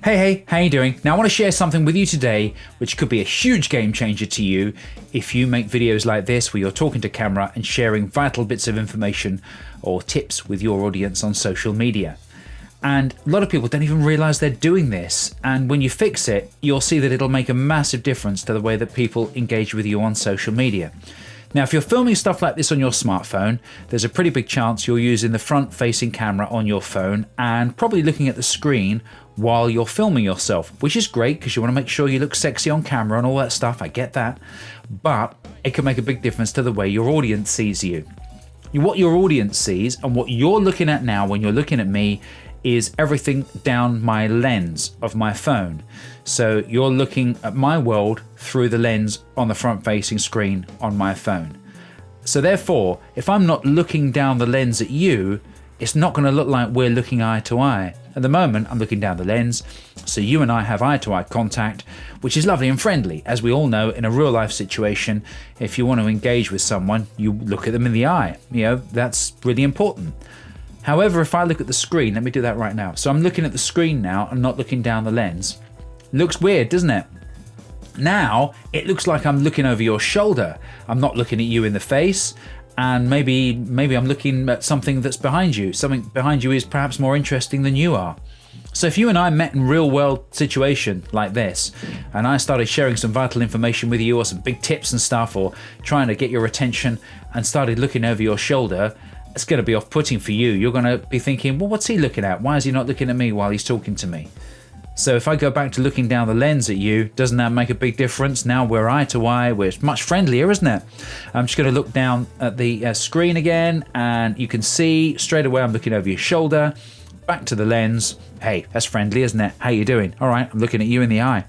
Hey, how you doing? Now I want to share something with you today which could be a huge game changer to you if you make videos like this where you're talking to camera and sharing vital bits of information or tips with your audience on social media. And a lot of people don't even realize they're doing this, and when you fix it, you'll see that it'll make a massive difference to the way that people engage with you on social media. Now, if you're filming stuff like this on your smartphone, there's a pretty big chance you're using the front-facing camera on your phone and probably looking at the screen while you're filming yourself, which is great because you want to make sure you look sexy on camera and all that stuff. I get that. But it can make a big difference to the way your audience sees you. What your audience sees and what you're looking at now when you're looking at me is everything down my lens of my phone. So you're looking at my world through the lens on the front-facing screen on my phone. So therefore, if I'm not looking down the lens at you, it's not going to look like we're looking eye to eye. At the moment, I'm looking down the lens, so you and I have eye-to-eye contact, which is lovely and friendly. As we all know, in a real-life situation, if you want to engage with someone, you look at them in the eye. You know, that's really important. However, if I look at the screen, let me do that right now. So I'm looking at the screen now and not looking down the lens. Looks weird, doesn't it? Now, it looks like I'm looking over your shoulder. I'm not looking at you in the face, and maybe I'm looking at something that's behind you. Something behind you is perhaps more interesting than you are. So if you and I met in real world situation like this, and I started sharing some vital information with you or some big tips and stuff, or trying to get your attention and started looking over your shoulder, it's going to be off-putting for you. You're going to be thinking, well, what's he looking at? Why is he not looking at me while he's talking to me? So if I go back to looking down the lens at you, doesn't that make a big difference? Now we're eye to eye, we're much friendlier, isn't it? I'm just going to look down at the screen again, and you can see straight away I'm looking over your shoulder, back to the lens. Hey, that's friendly, isn't it? How you doing? All right, I'm looking at you in the eye.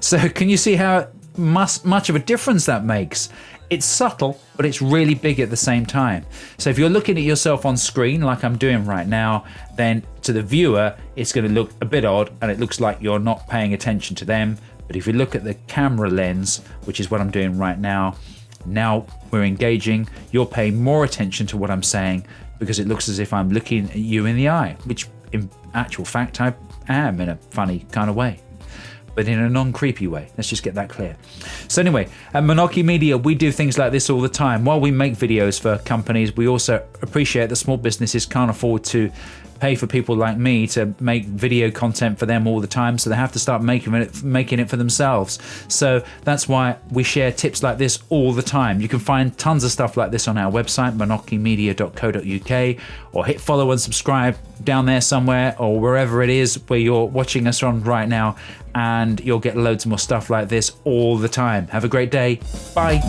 So can you see how much of a difference that makes? It's subtle, but it's really big at the same time. So if you're looking at yourself on screen like I'm doing right now, then to the viewer, it's going to look a bit odd and it looks like you're not paying attention to them. But if you look at the camera lens, which is what I'm doing right now we're engaging, you're paying more attention to what I'm saying because it looks as if I'm looking at you in the eye, which in actual fact I am in a funny kind of way, but in a non-creepy way. Let's just get that clear. So anyway, at Monoki Media, we do things like this all the time. While we make videos for companies, we also appreciate that small businesses can't afford to pay for people like me to make video content for them all the time, so they have to start making it for themselves. So that's why we share tips like this all the time. You can find tons of stuff like this on our website, monokimedia.co.uk, or hit follow and subscribe down there somewhere, or wherever it is where you're watching us on right now, and you'll get loads more stuff like this all the time. Have a great day. Bye.